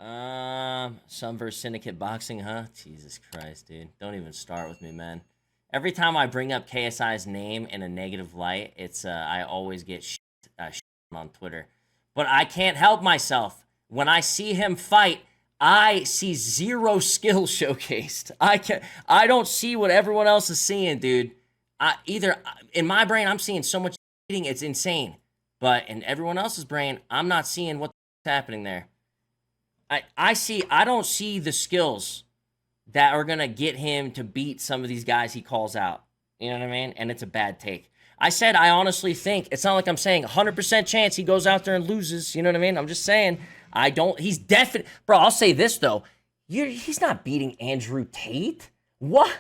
Some versus Syndicate Boxing, huh? Jesus Christ, dude. Don't even start with me, man. Every time I bring up KSI's name in a negative light, it's I always get shit on Twitter. But I can't help myself. When I see him fight, I see zero skill showcased. I don't see what everyone else is seeing, dude. Either in my brain, I'm seeing so much eating, it's insane. But in everyone else's brain, I'm not seeing what's happening there. I don't see the skills that are going to get him to beat some of these guys he calls out. You know what I mean? And it's a bad take. I said I honestly think, it's not like I'm saying 100% chance he goes out there and loses. You know what I mean? I'm just saying, he's definitely, bro, I'll say this though. He's not beating Andrew Tate. What?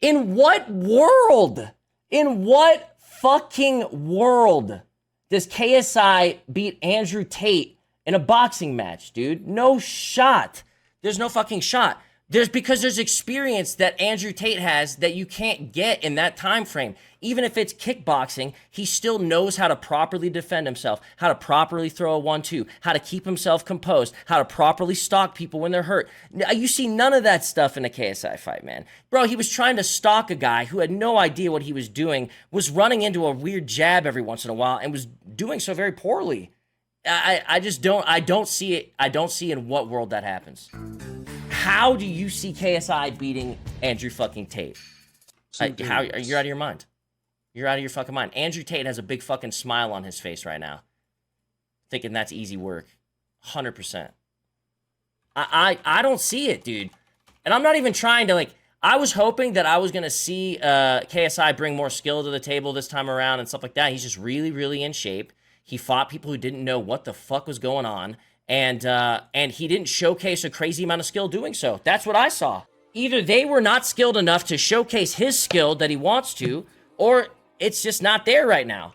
In what world? In what fucking world does KSI beat Andrew Tate in a boxing match, dude? No shot. There's no fucking shot. Because there's experience that Andrew Tate has that you can't get in that time frame. Even if it's kickboxing, he still knows how to properly defend himself, how to properly throw a 1-2, how to keep himself composed, how to properly stalk people when they're hurt. You see none of that stuff in a KSI fight, man. Bro, he was trying to stalk a guy who had no idea what he was doing, was running into a weird jab every once in a while, and was doing so very poorly. I don't see it. I don't see in what world that happens. How do you see KSI beating Andrew fucking Tate? You're out of your mind. You're out of your fucking mind. Andrew Tate has a big fucking smile on his face right now, thinking that's easy work. 100%. I don't see it, dude. And I'm not even trying to, like, I was hoping that I was going to see KSI bring more skill to the table this time around and stuff like that. He's just really, really in shape. He fought people who didn't know what the fuck was going on. And he didn't showcase a crazy amount of skill doing so. That's what I saw. Either they were not skilled enough to showcase his skill that he wants to, or it's just not there right now.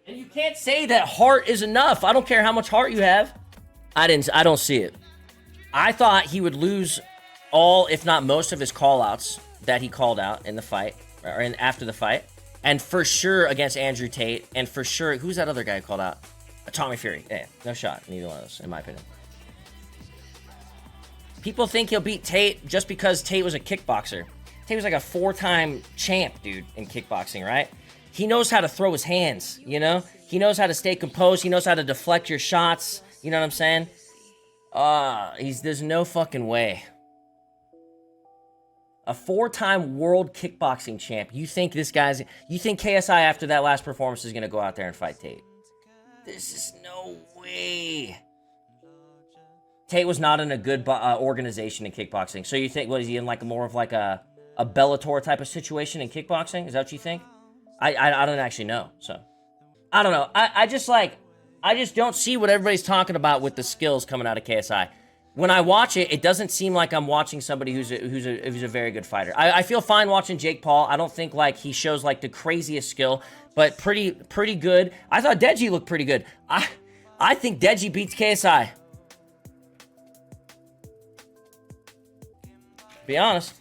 And you can't say that heart is enough. I don't care how much heart you have. I don't see it. I thought he would lose all, if not most, of his call-outs that he called out in the fight, or after the fight. And for sure against Andrew Tate, and for sure, who's that other guy who called out? Tommy Fury. Yeah, no shot. Neither one of those, in my opinion. People think he'll beat Tate just because Tate was a kickboxer. Tate was like a 4-time champ, dude, in kickboxing, right? He knows how to throw his hands, you know? He knows how to stay composed. He knows how to deflect your shots. You know what I'm saying? There's no fucking way. A 4-time world kickboxing champ. You think KSI after that last performance is going to go out there and fight Tate? This is no way. Tate was not in a good organization in kickboxing. So you think, what is he in, like more of like a Bellator type of situation in kickboxing? Is that what you think? I don't actually know. So I don't know. I just don't see what everybody's talking about with the skills coming out of KSI. When I watch it, it doesn't seem like I'm watching somebody who's a very good fighter. I feel fine watching Jake Paul. I don't think like he shows like the craziest skill, but pretty good. I thought Deji looked pretty good. I think Deji beats KSI. Be honest.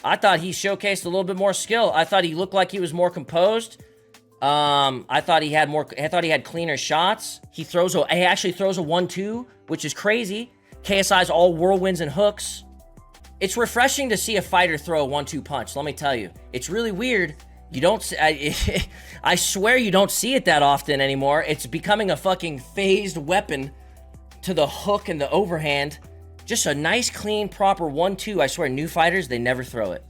I thought he showcased a little bit more skill. I thought he looked like he was more composed. I thought he had cleaner shots. He actually throws a 1-2, which is crazy. KSI's all whirlwinds and hooks. It's refreshing to see a fighter throw a 1-2 punch, let me tell you. It's really weird. You don't, I swear you don't see it that often anymore. It's becoming a fucking phased weapon to the hook and the overhand. Just a nice, clean, proper 1-2. I swear, new fighters, they never throw it.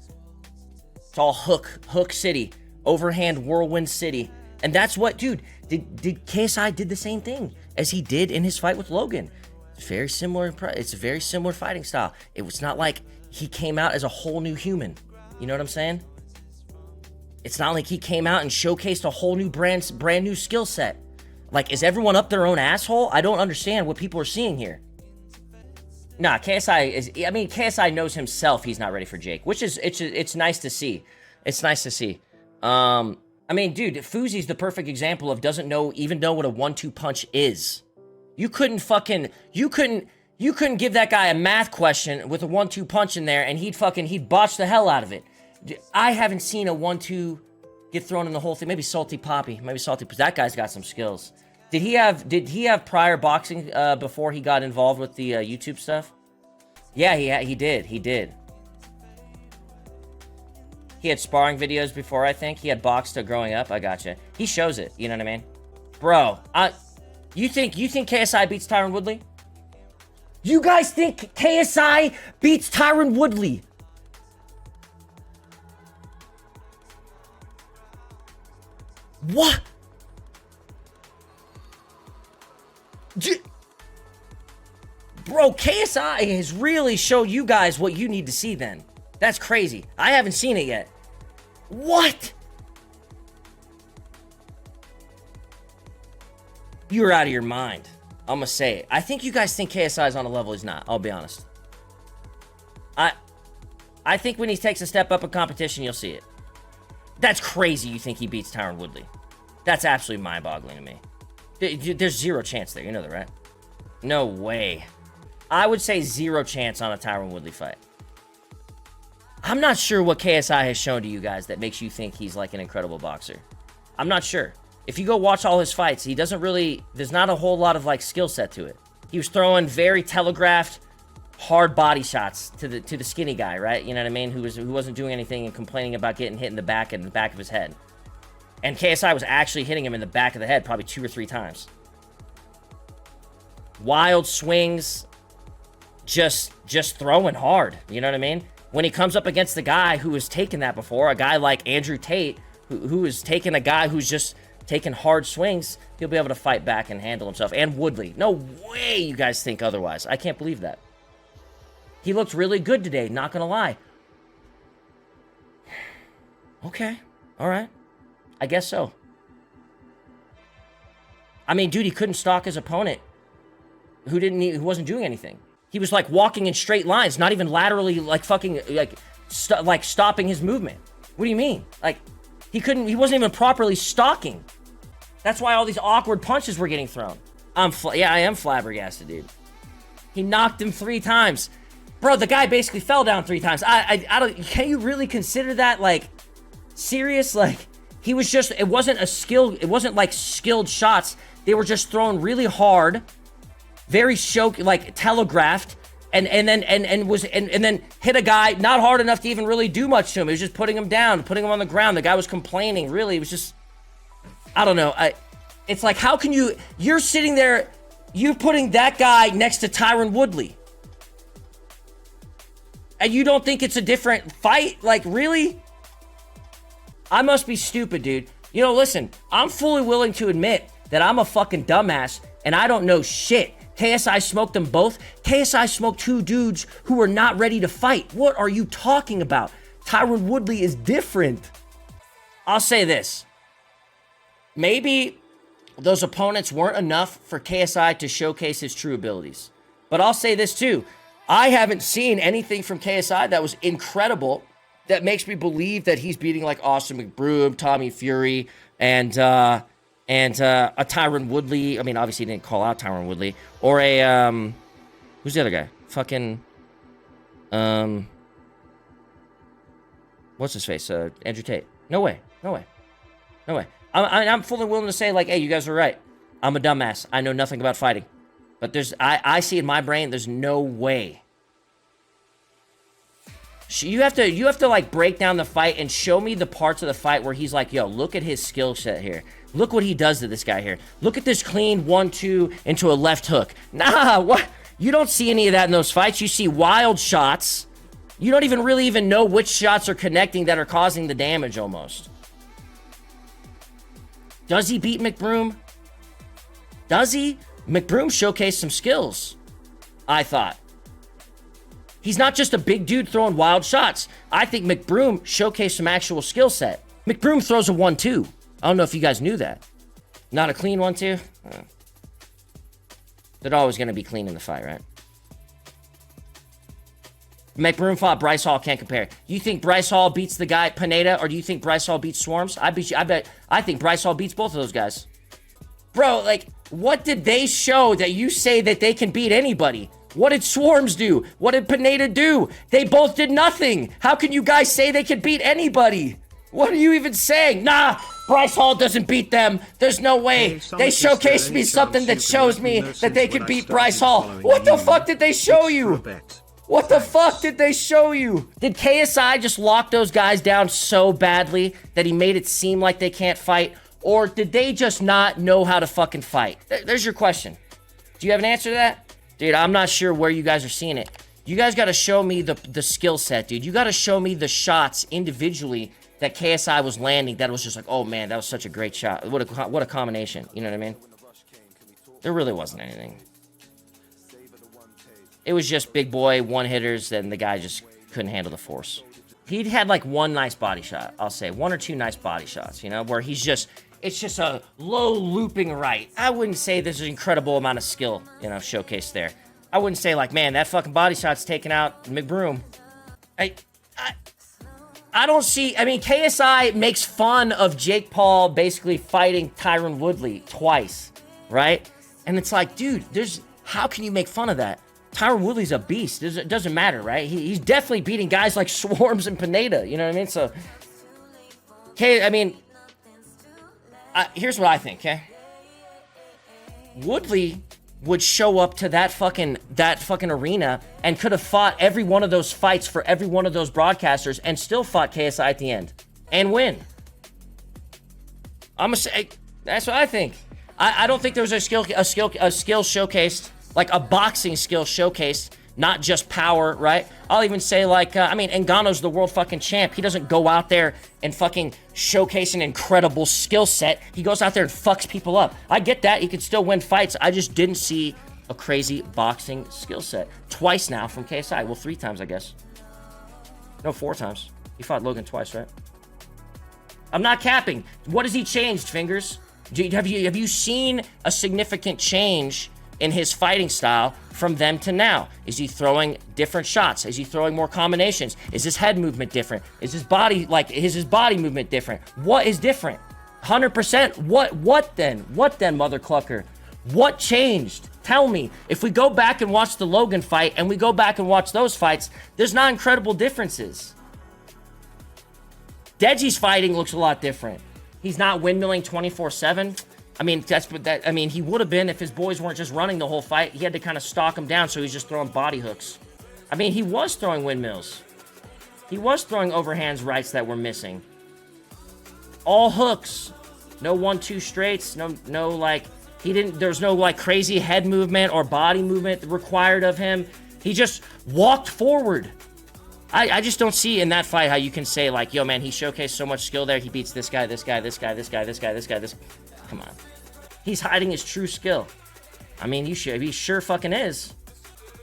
It's all hook city, overhand whirlwind city. And that's what, dude, did KSI did the same thing as he did in his fight with Logan. It's very similar. It's a very similar fighting style. It was not like he came out as a whole new human. You know what I'm saying? It's not like he came out and showcased a whole new brand new skill set. Like, is everyone up their own asshole? I don't understand what people are seeing here. Nah, KSI knows himself he's not ready for Jake, which is, it's nice to see. It's nice to see. I mean, dude, Fuzi's the perfect example of doesn't even know what a 1-2 punch is. You couldn't give that guy a math question with a 1-2 punch in there and he'd botch the hell out of it. I haven't seen a 1-2 get thrown in the whole thing. Maybe Salty Poppy. That guy's got some skills. Did he have prior boxing before he got involved with the YouTube stuff? Yeah, he did. He had sparring videos before, I think. He had boxed growing up. I gotcha. He shows it. You know what I mean? Bro, you think KSI beats Tyron Woodley? You guys think KSI beats Tyron Woodley? What? Bro, KSI has really showed you guys what you need to see then. That's crazy. I haven't seen it yet. What? You're out of your mind. I'm gonna say it. I think you guys think KSI is on a level he's not. I'll be honest. I think when he takes a step up in competition, you'll see it. That's crazy you think he beats Tyron Woodley. That's absolutely mind-boggling to me. There's zero chance there. You know that, right? No way. I would say zero chance on a Tyron Woodley fight. I'm not sure what KSI has shown to you guys that makes you think he's like an incredible boxer. I'm not sure. If you go watch all his fights, he doesn't really... There's not a whole lot of like skill set to it. He was throwing very telegraphed, hard body shots to the skinny guy, right? You know what I mean? Who wasn't doing anything and complaining about getting hit in the back of his head. And KSI was actually hitting him in the back of the head probably 2 or 3 times. Wild swings, just throwing hard. You know what I mean? When he comes up against the guy who has taken that before, a guy like Andrew Tate, who has taken a guy who's just taking hard swings, he'll be able to fight back and handle himself. And Woodley. No way you guys think otherwise. I can't believe that. He looked really good today, not gonna lie. Okay, all right. I guess so. I mean, dude, he couldn't stalk his opponent who wasn't doing anything. He was like walking in straight lines, not even laterally, like fucking, like stopping his movement. What do you mean? Like, he wasn't even properly stalking. That's why all these awkward punches were getting thrown. Yeah, I am flabbergasted, dude. He knocked him 3 times. Bro, the guy basically fell down 3 times. I don't, can you really consider that, like, serious? Like, he was just, it wasn't like skilled shots. They were just thrown really hard, very like telegraphed, and then hit a guy not hard enough to even really do much to him. It was just putting him down, putting him on the ground. The guy was complaining. Really, it was just, I don't know. It's like, how can you're sitting there, you're putting that guy next to Tyron Woodley, and you don't think it's a different fight? Like, really? I must be stupid, dude. You know, listen, I'm fully willing to admit that I'm a fucking dumbass and I don't know shit. KSI smoked them both. KSI smoked 2 dudes who were not ready to fight. What are you talking about? Tyron Woodley is different. I'll say this. Maybe those opponents weren't enough for KSI to showcase his true abilities. But I'll say this too. I haven't seen anything from KSI that was incredible that makes me believe that he's beating like Austin McBroom, Tommy Fury, and a Tyron Woodley. I mean, obviously he didn't call out Tyron Woodley. Or a, who's the other guy? Fucking, what's his face? Andrew Tate. No way. No way. No way. I'm fully willing to say, like, hey, you guys are right. I'm a dumbass. I know nothing about fighting. But I see in my brain, there's no way. You have to like break down the fight and show me the parts of the fight where he's like, yo, look at his skill set here. Look what he does to this guy here. Look at this clean 1-2 into a left hook. Nah, what? You don't see any of that in those fights. You see wild shots. You don't even know which shots are connecting that are causing the damage almost. Does he beat McBroom? Does he? McBroom showcased some skills, I thought. He's not just a big dude throwing wild shots. I think McBroom showcased some actual skill set. McBroom throws a 1-2. I don't know if you guys knew that. Not a clean 1-2? They're always going to be clean in the fight, right? McBroom fought Bryce Hall, can't compare. You think Bryce Hall beats the guy Pineda, or do you think Bryce Hall beats Swarms? I think Bryce Hall beats both of those guys. Bro, like, what did they show that you say that they can beat anybody? What did Swarms do? What did Pineda do? They both did nothing. How can you guys say they can beat anybody? What are you even saying? Nah, Bryce Hall doesn't beat them. There's no way. They showcased me something that shows me that they could beat Bryce Hall. What the fuck did they show you? What the fuck did they show you? Did KSI just lock those guys down so badly that he made it seem like they can't fight? Or did they just not know how to fucking fight? There's your question. Do you have an answer to that? Dude, I'm not sure where you guys are seeing it. You guys got to show me the skill set, dude. You got to show me the shots individually that KSI was landing that was just like, oh man, that was such a great shot. What a combination. You know what I mean? There really wasn't anything. It was just big boy one-hitters, and the guy just couldn't handle the force. He'd had like one nice body shot, I'll say. One or two nice body shots, you know, where he's just, it's just a low looping right. I wouldn't say there's an incredible amount of skill, you know, showcased there. I wouldn't say like, man, that fucking body shot's taking out McBroom. I don't see, I mean, KSI makes fun of Jake Paul basically fighting Tyron Woodley twice, right? And it's like, dude, how can you make fun of that? Tyron Woodley's a beast. It doesn't matter, right? He's definitely beating guys like Swarms and Pineda, you know what I mean? So, okay, I mean, here's what I think, okay? Woodley would show up to that fucking arena and could have fought every one of those fights for every one of those broadcasters and still fought KSI at the end and win. I'm gonna say that's what I think. I don't think there was a skill showcased, like a boxing skill showcased, not just power, right? I'll even say like, I mean, Ngannou's the world fucking champ. He doesn't go out there and fucking showcase an incredible skill set. He goes out there and fucks people up. I get that. He could still win fights. I just didn't see a crazy boxing skill set. Twice now from KSI. Well, 3 times, I guess. No, 4 times. He fought Logan twice, right? I'm not capping. What has he changed, Fingers? Have you seen a significant change in his fighting style from then to now? Is he throwing different shots? Is he throwing more combinations? Is his head movement different? Is his body movement different? What is different? 100%. What then, mother clucker? What changed? Tell me. If we go back and watch the Logan fight and we go back and watch those fights, there's not incredible differences. Deji's fighting looks a lot different. He's not windmilling 24/7. I mean, he would have been if his boys weren't just running the whole fight. He had to kind of stalk him down, so he's just throwing body hooks. I mean, he was throwing windmills. He was throwing overhands rights that were missing. All hooks. No 1-2 straights. No like, there's no like crazy head movement or body movement required of him. He just walked forward. I just don't see in that fight how you can say like, yo man, he showcased so much skill there. He beats this guy, this guy, this guy, this guy, this guy, this guy, this. Come on. He's hiding his true skill. I mean, he sure fucking is.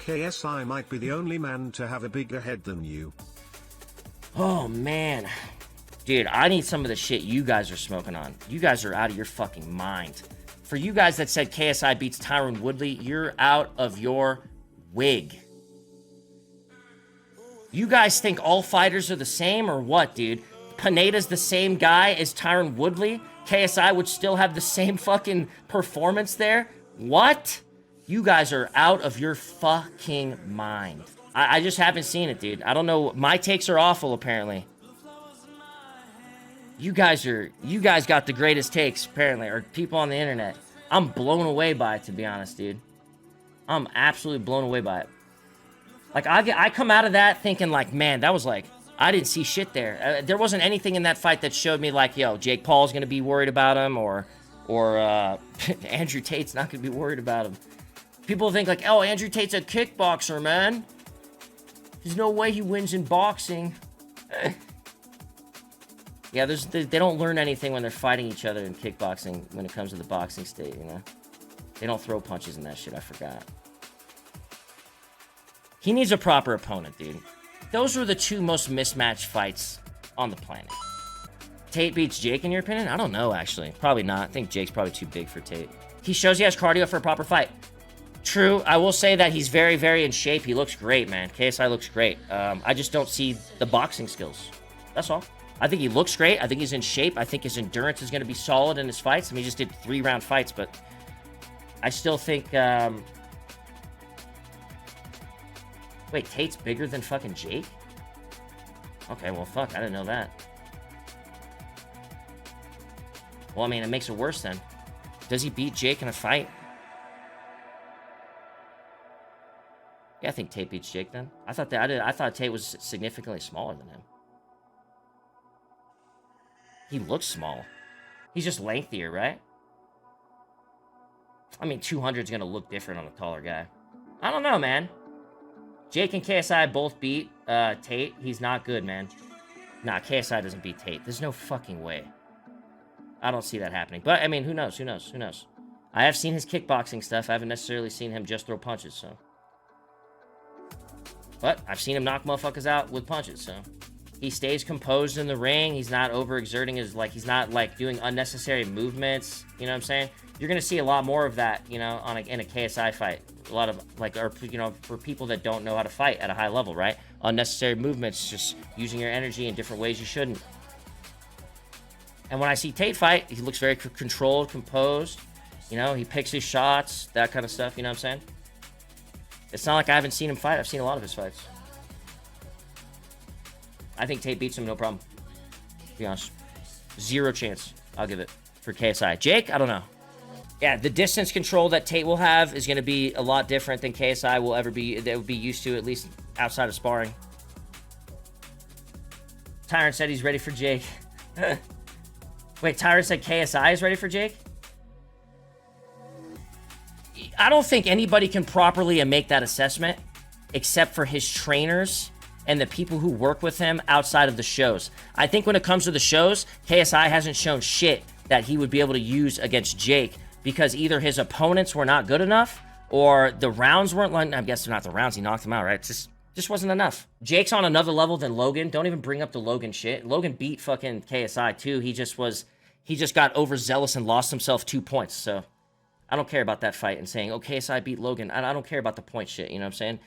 KSI might be the only man to have a bigger head than you. Oh, man. Dude, I need some of the shit you guys are smoking on. You guys are out of your fucking mind. For you guys that said KSI beats Tyron Woodley, you're out of your wig. You guys think all fighters are the same or what, dude? Pineda's the same guy as Tyron Woodley? KSI would still have the same fucking performance there? What? You guys are out of your fucking mind. I just haven't seen it, dude. I don't know. My takes are awful, apparently. You guys got the greatest takes, apparently, or people on the internet. I'm blown away by it, to be honest, dude. I'm absolutely blown away by it. Like, I come out of that thinking, like, man, that was like, I didn't see shit there. There wasn't anything in that fight that showed me, like, yo, Jake Paul's going to be worried about him, or Andrew Tate's not going to be worried about him. People think, like, oh, Andrew Tate's a kickboxer, man. There's no way he wins in boxing. Yeah, they don't learn anything when they're fighting each other in kickboxing when it comes to the boxing state, you know? They don't throw punches in that shit, I forgot. He needs a proper opponent, dude. Those were the 2 most mismatched fights on the planet. Tate beats Jake, in your opinion? I don't know, actually. Probably not. I think Jake's probably too big for Tate. He shows he has cardio for a proper fight. True. I will say that he's very, very in shape. He looks great, man. KSI looks great. I just don't see the boxing skills. That's all. I think he looks great. I think he's in shape. I think his endurance is going to be solid in his fights. I mean, he just did 3-round fights, but I still think... Wait, Tate's bigger than fucking Jake? Okay, well, fuck, I didn't know that. Well, I mean, it makes it worse then. Does he beat Jake in a fight? Yeah, I think Tate beats Jake then. I thought Tate was significantly smaller than him. He looks small. He's just lengthier, right? I mean, 200 is going to look different on a taller guy. I don't know, man. Jake and KSI both beat Tate. He's not good, man. Nah, KSI doesn't beat Tate. There's no fucking way. I don't see that happening. But, I mean, who knows? Who knows? Who knows? I have seen his kickboxing stuff. I haven't necessarily seen him just throw punches, so. But I've seen him knock motherfuckers out with punches, so. He stays composed in the ring. He's not overexerting his, like, he's not, like, doing unnecessary movements. You know what I'm saying? You're going to see a lot more of that, you know, in a KSI fight. A lot of, like, or, you know, for people that don't know how to fight at a high level, right? Unnecessary movements, just using your energy in different ways you shouldn't. And when I see Tate fight, he looks very controlled, composed. You know, he picks his shots, that kind of stuff, you know what I'm saying? It's not like I haven't seen him fight. I've seen a lot of his fights. I think Tate beats him, no problem. To be honest. 0 chance. I'll give it for KSI. Jake, I don't know. Yeah, the distance control that Tate will have is going to be a lot different than KSI will ever be, that would be used to, at least outside of sparring. Tyron said he's ready for Jake. Wait, Tyron said KSI is ready for Jake? I don't think anybody can properly make that assessment except for his trainers and the people who work with him outside of the shows. I think when it comes to the shows, KSI hasn't shown shit that he would be able to use against Jake because either his opponents were not good enough or the rounds weren't, I guess they're not the rounds, he knocked him out, right? It just wasn't enough. Jake's on another level than Logan. Don't even bring up the Logan shit. Logan beat fucking KSI too. He just got overzealous and lost himself 2 points, so I don't care about that fight and saying, oh, KSI beat Logan. I don't care about the point shit, you know what I'm saying?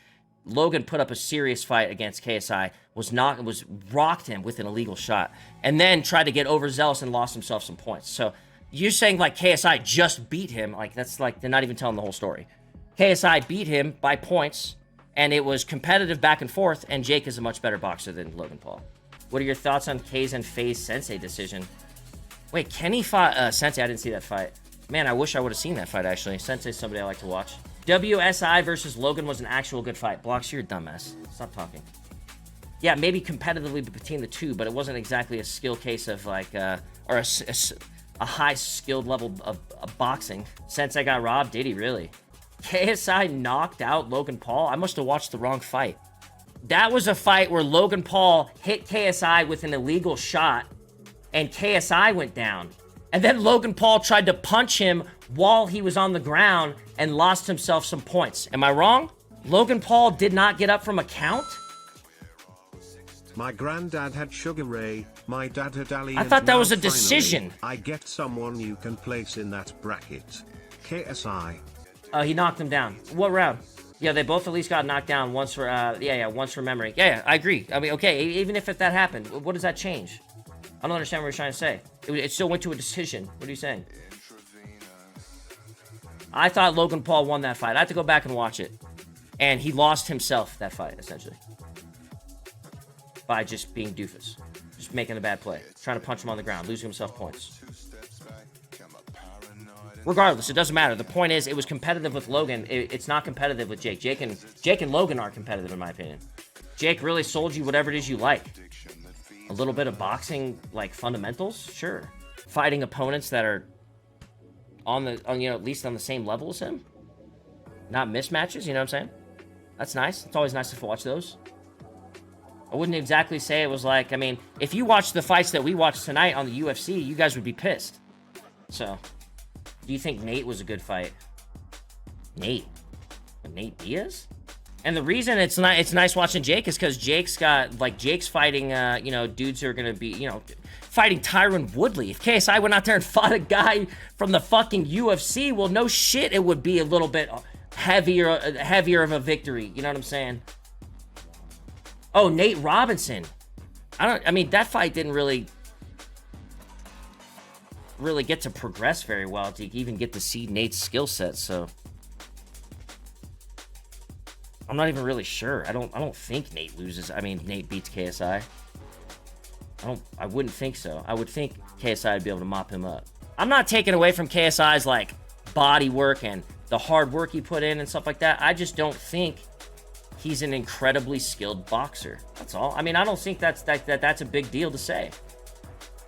Logan put up a serious fight against KSI, was rocked him with an illegal shot, and then tried to get overzealous and lost himself some points. So you're saying like KSI just beat him, like that's like they're not even telling the whole story. KSI beat him by points, and it was competitive back and forth, and Jake is a much better boxer than Logan Paul. What are your thoughts on K's and Faye's Sensei decision? Wait, Kenny fought Sensei? I didn't see that fight. Man, I wish I would have seen that fight, actually. Sensei's somebody I like to watch. WSI versus Logan was an actual good fight. Blocks, you're a dumbass. Stop talking. Yeah, maybe competitively between the two, but it wasn't exactly a skill case of, like, or a high skilled level of boxing. Sensei got robbed? Did he really? KSI knocked out Logan Paul? I must have watched the wrong fight. That was a fight where Logan Paul hit KSI with an illegal shot, and KSI went down. And then Logan Paul tried to punch him while he was on the ground and lost himself some points. Am I wrong? Logan Paul did not get up from a count? My granddad had Sugar Ray, my dad had Ali. I thought that was a finally, decision. I get someone you can place in that bracket. KSI. He knocked him down. What round? Yeah, they both at least got knocked down once for, once for memory. Yeah, I agree. I mean, okay, even if that happened, what does that change? I don't understand what you're trying to say. It still went to a decision. What are you saying? I thought Logan Paul won that fight. I have to go back and watch it. And he lost himself that fight, essentially. By just being doofus. Just making a bad play. Trying to punch him on the ground. Losing himself points. Regardless, it doesn't matter. The point is, it was competitive with Logan. It's not competitive with Jake. Jake and Logan aren't competitive, in my opinion. Jake really sold you whatever it is you like. A little bit of boxing, like, fundamentals? Sure. Fighting opponents that are at least on the same level as him. Not mismatches, you know what I'm saying? That's nice. It's always nice to watch those. I wouldn't exactly say it was like, I mean, if you watched the fights that we watched tonight on the UFC, you guys would be pissed. So, do you think Nate was a good fight? Nate Diaz? And the reason it's nice watching Jake is because Jake's fighting, dudes who are going to be, fighting Tyron Woodley. If KSI went out there and fought a guy from the fucking UFC, well, no shit, it would be a little bit heavier of a victory. You know what I'm saying? Oh, Nate Robinson. That fight didn't really get to progress very well to even get to see Nate's skill set, so I'm not even really sure. I don't think Nate loses. Nate beats KSI. I wouldn't think so. I would think KSI would be able to mop him up. I'm not taking away from KSI's like body work and the hard work he put in and stuff like that. I just don't think he's an incredibly skilled boxer. That's all. I mean, I don't think that's a big deal to say.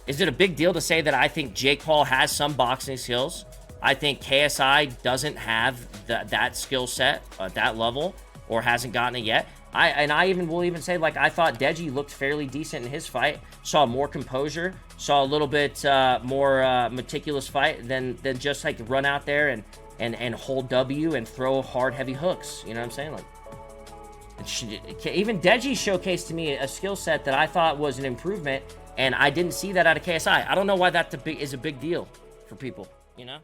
Is it a big deal to say that I think Jake Paul has some boxing skills? I think KSI doesn't have that skill set at that level, or hasn't gotten it yet. I will even say, like, I thought Deji looked fairly decent in his fight. Saw more composure. Saw a little bit more meticulous fight than just like run out there and hold W and throw hard, heavy hooks. You know what I'm saying? Like, even Deji showcased to me a skill set that I thought was an improvement, and I didn't see that out of KSI. I don't know why that is a big deal for people, you know?